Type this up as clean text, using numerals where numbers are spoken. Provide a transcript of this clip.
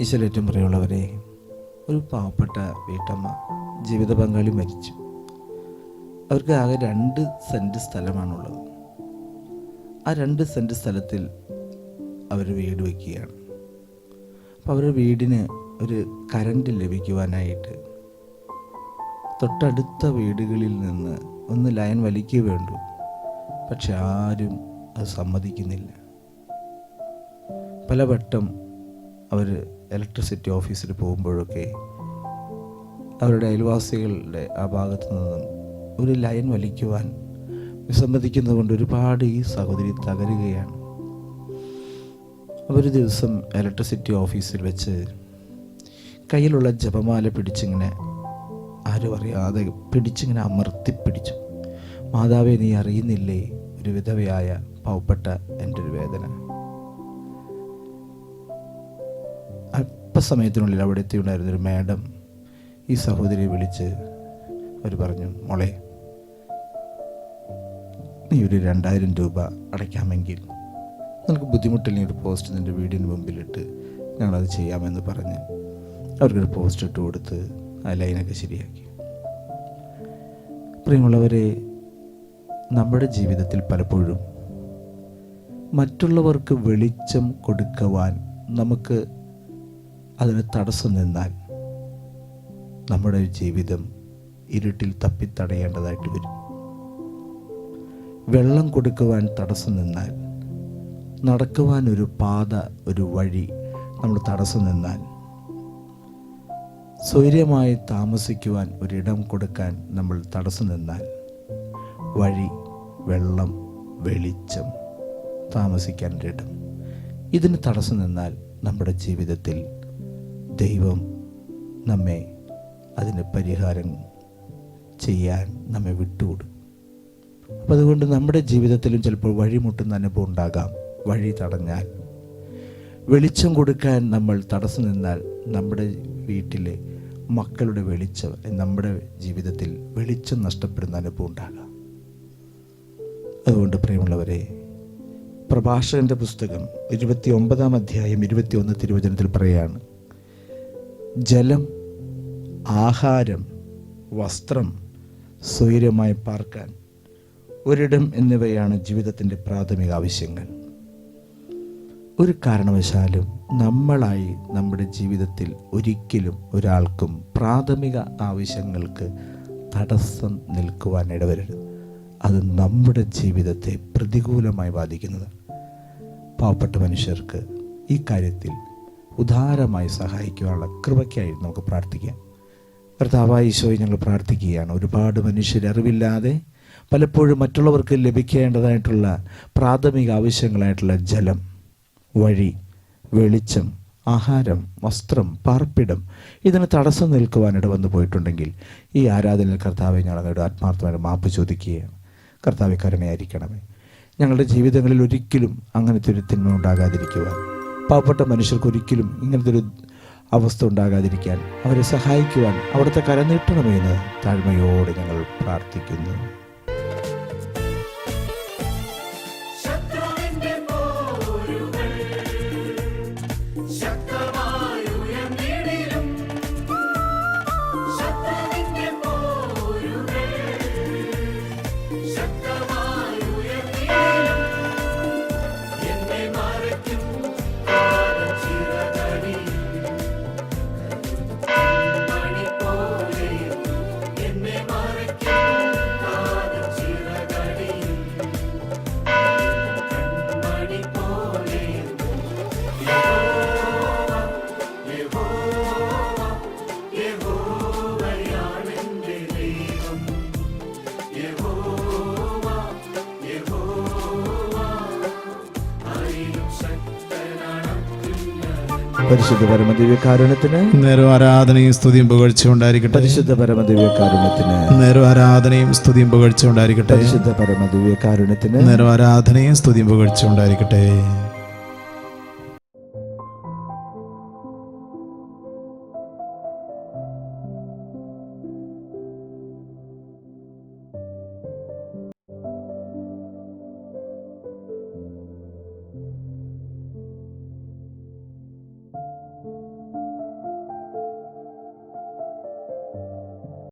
ഈശ്വരേറ്റവും പ്രിയമുള്ളവരെ, ഒരു പാവപ്പെട്ട വീട്ടമ്മ ജീവിത പങ്കാളി മരിച്ചു. അവർക്ക് ആകെ 2 സെൻറ്റ് സ്ഥലമാണുള്ളത്. ആ 2 സെൻറ്റ് സ്ഥലത്തിൽ അവർ വീട് വയ്ക്കുകയാണ്. അപ്പോൾ അവരുടെ വീടിന് ഒരു കറണ്ട് ലഭിക്കുവാനായിട്ട് തൊട്ടടുത്ത വീടുകളിൽ നിന്ന് ഒന്ന് ലൈൻ വലിക്കുക വേണ്ടു. പക്ഷെ ആരും അത് സമ്മതിക്കുന്നില്ല. പലവട്ടം അവർ ഇലക്ട്രിസിറ്റി ഓഫീസിൽ പോകുമ്പോഴൊക്കെ അവരുടെ അയൽവാസികളുടെ ആ ഭാഗത്തു നിന്നും ഒരു ലൈൻ വലിക്കുവാൻ വിസമ്മതിക്കുന്നത് കൊണ്ട് ഒരുപാട് ഈ സഹോദരി തകരുകയാണ്. ഒരു ദിവസം ഇലക്ട്രിസിറ്റി ഓഫീസിൽ വെച്ച് കയ്യിലുള്ള ജപമാല പിടിച്ചിങ്ങനെ ആരും അറിയാതെ പിടിച്ചിങ്ങനെ അമർത്തിപ്പിടിച്ചു. മാതാവേ, നീ അറിയുന്നില്ലേ ഒരു വിധവയായ പാവപ്പെട്ട എൻ്റെ ഒരു വേദന. അല്പസമയത്തിനുള്ളിൽ അവിടെ എത്തിയുണ്ടായിരുന്നൊരു മാഡം ഈ സഹോദരിയെ വിളിച്ച് അവർ പറഞ്ഞു, മോളെ, നീ ഒരു 2000 രൂപ അടയ്ക്കാമെങ്കിൽ നിനക്ക് ബുദ്ധിമുട്ടില്ല, ഒരു പോസ്റ്റ് നിൻ്റെ വീടിന് മുമ്പിലിട്ട് ഞങ്ങളത് ചെയ്യാമെന്ന് പറഞ്ഞ് അവർക്കൊരു പോസ്റ്റ് ഇട്ട് കൊടുത്ത് ആ ലൈനൊക്കെ ശരിയാക്കി. പ്രിയമുള്ളവരെ, നമ്മുടെ ജീവിതത്തിൽ പലപ്പോഴും മറ്റുള്ളവർക്ക് വെളിച്ചം കൊടുക്കുവാൻ നമുക്ക് അതിന് തടസ്സം നിന്നാൽ നമ്മുടെ ജീവിതം ഇരുട്ടിൽ തപ്പിത്തടയേണ്ടതായിട്ട് വരും. വെള്ളം കൊടുക്കുവാൻ തടസ്സം നിന്നാൽ, നടക്കുവാൻ ഒരു പാത, ഒരു വഴി നമ്മൾ തടസ്സം നിന്നാൽ, സ്വൈര്യമായി താമസിക്കുവാൻ ഒരിടം കൊടുക്കാൻ നമ്മൾ തടസ്സം നിന്നാൽ, വഴി, വെള്ളം, വെളിച്ചം, താമസിക്കാൻ ഒരിടം, ഇതിന് തടസ്സം നിന്നാൽ നമ്മുടെ ജീവിതത്തിൽ ദൈവം നമ്മെ അതിന് പരിഹാരം ചെയ്യാൻ നമ്മെ വിട്ടുകൊടുക്കും. അപ്പം അതുകൊണ്ട് നമ്മുടെ ജീവിതത്തിലും ചിലപ്പോൾ വഴിമുട്ടുന്ന അനുഭവം ഉണ്ടാകാം. വഴി തടഞ്ഞാൽ, വെളിച്ചം കൊടുക്കാൻ നമ്മൾ തടസ്സം നിന്നാൽ നമ്മുടെ വീട്ടിലെ മക്കളുടെ വെളിച്ചം, നമ്മുടെ ജീവിതത്തിൽ വെളിച്ചം നഷ്ടപ്പെടുന്ന അനുഭവം ഉണ്ടാകാം. അതുകൊണ്ട് പ്രിയമുള്ളവരെ, പ്രഭാഷകന്റെ പുസ്തകം 29-ാം അധ്യായം 21 തിരുവചനത്തിൽ പറയുകയാണ്, ജലം, ആഹാരം, വസ്ത്രം, സ്വൈര്യമായി പാർക്കാൻ ഒരിടം എന്നിവയാണ് ജീവിതത്തിൻ്റെ പ്രാഥമിക ആവശ്യങ്ങൾ. ഒരു കാരണവശാലും നമ്മളായി നമ്മുടെ ജീവിതത്തിൽ ഒരിക്കലും ഒരാൾക്കും പ്രാഥമിക ആവശ്യങ്ങൾക്ക് തടസ്സം നിൽക്കുവാൻ ഇടവരരുത്. അത് നമ്മുടെ ജീവിതത്തെ പ്രതികൂലമായി ബാധിക്കുന്നത്. പാവപ്പെട്ട മനുഷ്യർക്ക് ഈ കാര്യത്തിൽ ഉദാരമായി സഹായിക്കുവാനുള്ള കൃപയ്ക്കായി നമുക്ക് പ്രാർത്ഥിക്കാം. കർത്താവായ ഈശോയെ ഞങ്ങൾ പ്രാർത്ഥിക്കുകയാണ്. ഒരുപാട് മനുഷ്യർ അറിവില്ലാതെ പലപ്പോഴും മറ്റുള്ളവർക്ക് ലഭിക്കേണ്ടതായിട്ടുള്ള പ്രാഥമിക ആവശ്യങ്ങളായിട്ടുള്ള ജലം, വഴി, വെളിച്ചം, ആഹാരം, വസ്ത്രം, പാർപ്പിടം, ഇതിന് തടസ്സം നിൽക്കുവാനിട വന്നു പോയിട്ടുണ്ടെങ്കിൽ ഈ ആരാധനയിൽ കർത്താവെ ഞങ്ങളുടെ ആത്മാർത്ഥമായ മാപ്പ് ചോദിക്കുകയാണ്. കർത്താവെ, കരുണയായിരിക്കണമേ. ഞങ്ങളുടെ ജീവിതങ്ങളിൽ ഒരിക്കലും അങ്ങനത്തെ ഒരു തിന്മ ഉണ്ടാകാതിരിക്കുവാൻ, പാവപ്പെട്ട മനുഷ്യർക്ക് ഒരിക്കലും ഇങ്ങനത്തെ ഒരു അവസ്ഥ ഉണ്ടാകാതിരിക്കാൻ അവരെ സഹായിക്കുവാൻ അവിടുത്തെ കരനീട്ടണമെന്ന് താഴ്മയോടെ ഞങ്ങൾ പ്രാർത്ഥിക്കുന്നു. പരിശുദ്ധ പരമദിവ്യകാരുണ്യത്തിന് നേരം ആരാധനയും സ്തുതിയും പുകഴ്ച ഉണ്ടായിരിക്കട്ടെ. പരിശുദ്ധ പരമദിവ്യകാരുണ്യത്തിന് നേരം ആരാധനയും സ്തുതിയും പുകഴ്ച ഉണ്ടായിരിക്കട്ടെ. പരിശുദ്ധ പരമദിവ്യകാരുണ്യത്തിന് നേരം ആരാധനയും സ്തുതിയും പുകഴ്ച ഉണ്ടായിരിക്കട്ടെ.